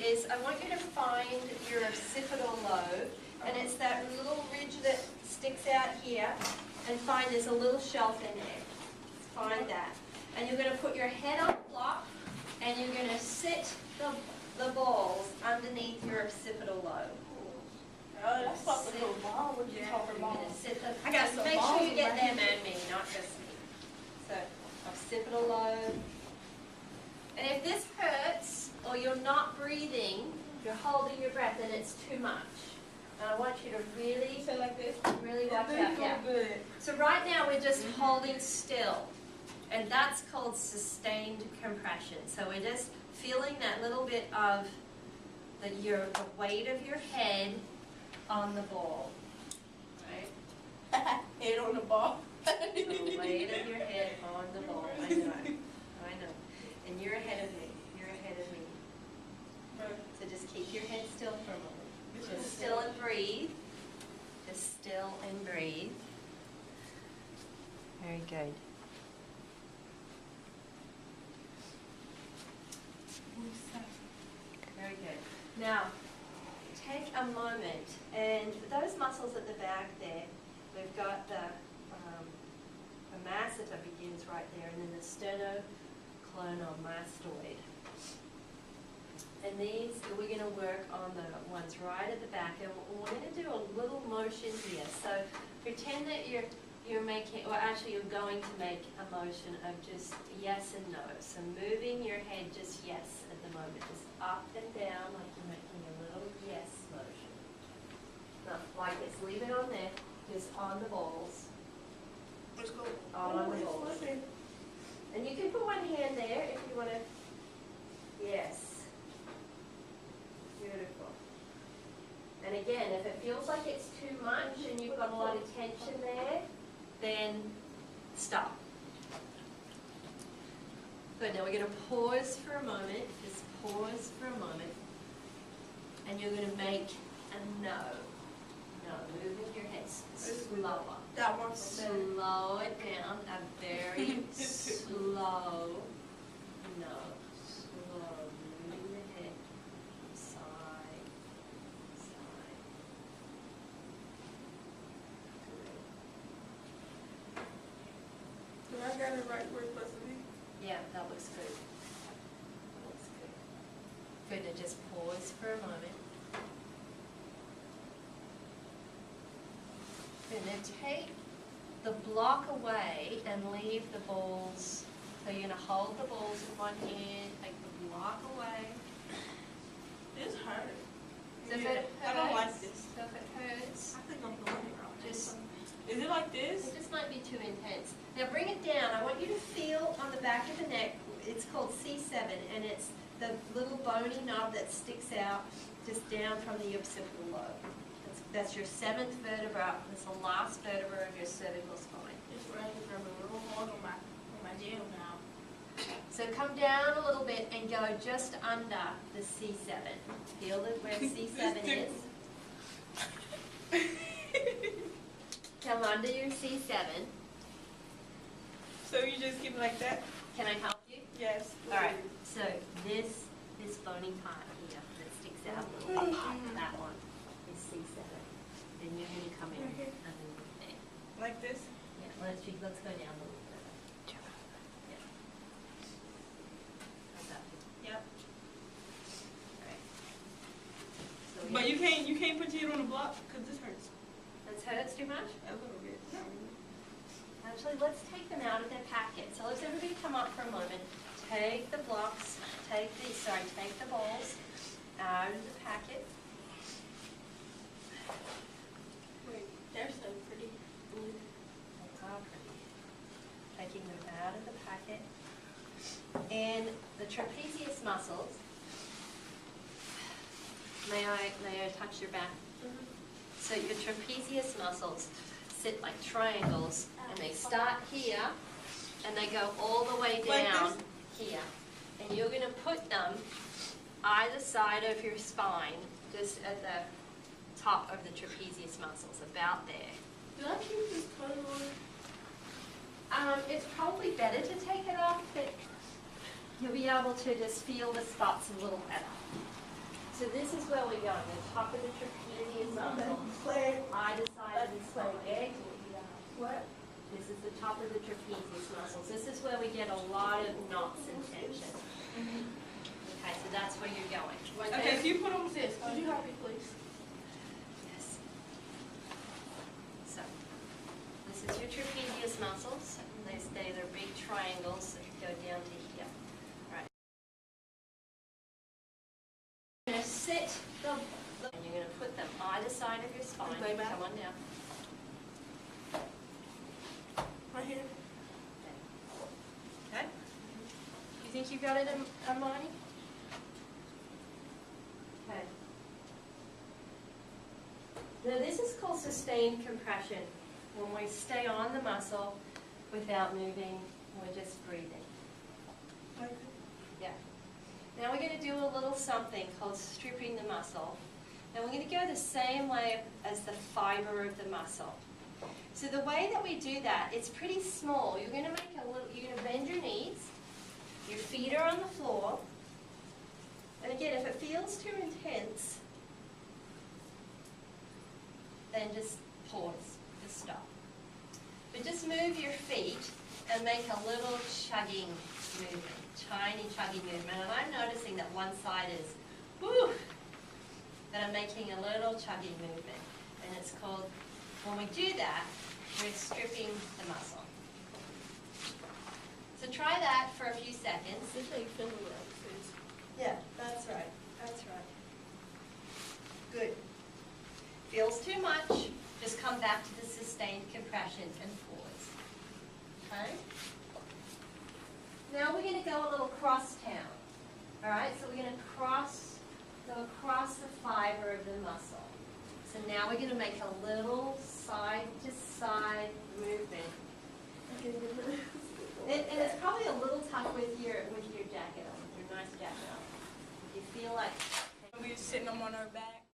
is I want you to find your occipital lobe, and it's that little ridge that sticks out here, and find there's a little shelf in there. Find that. And you're going to put your head on the block, and you're going to sit the balls underneath your occipital lobe. Oh, that's like a little ball. What you talking about? I got some make sure you get them and me, not just me. So, occipital lobe. And if this hurts or you're not breathing, you're holding your breath, then it's too much. And I want you to really, so like this, really watch out. Yeah. Good. So right now we're just holding still, and that's called sustained compression. So we're just feeling that little bit of the weight of your head on the ball, right? Head on the ball. The weight of your head on the ball. I know. And you're ahead of me. You're ahead of me. So just keep your head still for a moment. Just still and breathe. Just still and breathe. Very good. Very good. Now, take a moment, and those muscles at the back there, we've got the masseter begins right there, and then the sternocleidomastoid. And these, we're going to work on the ones right at the back, and we're going to do a little motion here. So pretend that you're making, or actually you're going to make a motion of just yes and no. So moving your head just yes at the moment, just up and down like you're making a little yes motion. No, like this, leave it on there, just on the balls. Let's go. On the balls. And you can put one hand there if you want to, yes. Beautiful. And again, if it feels like it's too much and you've got a lot of tension there, then stop. Good, now we're going to pause for a moment, just pause for a moment, and you're going to make a no. No, moving your head slower. That one. Slow it down, a very slow no. Slow, moving the head side, side. Do I got it right where it's supposed to be? Yeah, that looks good. That looks good. Good, to just pause for a moment. Good, now take the block away and leave the balls. So you're going to hold the balls in one hand, take the block away. This hurts. So if it hurts, I don't like this. So if it hurts, I think I'm doing it wrong. just, is it like this? it just might be too intense. Now bring it down. I want you to feel on the back of the neck, it's called C7, and it's the little bony knob that sticks out just down from the occipital lobe. That's your 7th vertebra. That's the last vertebra of your cervical spine. It's right here, a little hard on my jail now. So come down a little bit and go just under the C7. Feel where C7 is. Come under your C7. So you just keep it like that? Can I help you? Yes. All right. So this bony part here that sticks out a little bit, that one is C7. Then you're going to come in underneath there. Like this? Yeah. Let's go down a little bit. Yeah. How's that feel? Yep. All right. So But you can't put your head on the block because this hurts. This hurts too much? A little bit. Actually, let's take them out of their packet. So let's everybody come up for a moment. Take the blocks, take the balls out of the packet. Wait, they're so pretty. They are pretty. Taking them out of the packet. And the trapezius muscles. May I touch your back? So your trapezius muscles sit like triangles, and they start here, and they go all the way down here. And you're going to put them either side of your spine, just at the top of the trapezius muscles, about there. Do I keep this coat on? It's probably better to take it off, but you'll be able to just feel the spots a little better. So this is where we're going, the top of the trapezius muscle, Claire, either side of the spine. what? This is the top of the trapezius muscles. This is where we get a lot of knots and tension. Okay, so that's where you're going. Right Okay, there? if you put on this, could you help me, please? Yes. So, this is your trapezius muscles. They're big triangles that go down to here. All right. You're going to sit and you're going to put them either side of your spine. Lay back. Come on down. Right here. Okay. You think you got it, Armani? Okay. Now this is called sustained compression, when we stay on the muscle without moving, we're just breathing. Like Yeah. Now we're going to do a little something called stripping the muscle. And we're going to go the same way as the fiber of the muscle. So the way that we do that, it's pretty small. You're going to make a little, you're going to bend your knees, your feet are on the floor, and again, if it feels too intense, then just pause, just stop. But just move your feet and make a little chugging movement, tiny chugging movement. And I'm noticing that one side is, whoo, that I'm making a little chugging movement. And it's called, when we do that, we're stripping the muscle. So try that for a few seconds. this ain't feeling right, sis. Yeah, that's right. That's right. Good. Feels too much, just come back to the sustained compression and pause. Okay? Now we're going to go a little cross town. All right, so we're going to go across the fiber of the muscle. So now we're going to make a little side to side movement. And it's probably a little tough with your jacket on, with your nice jacket on. You feel like We're sitting them on our back.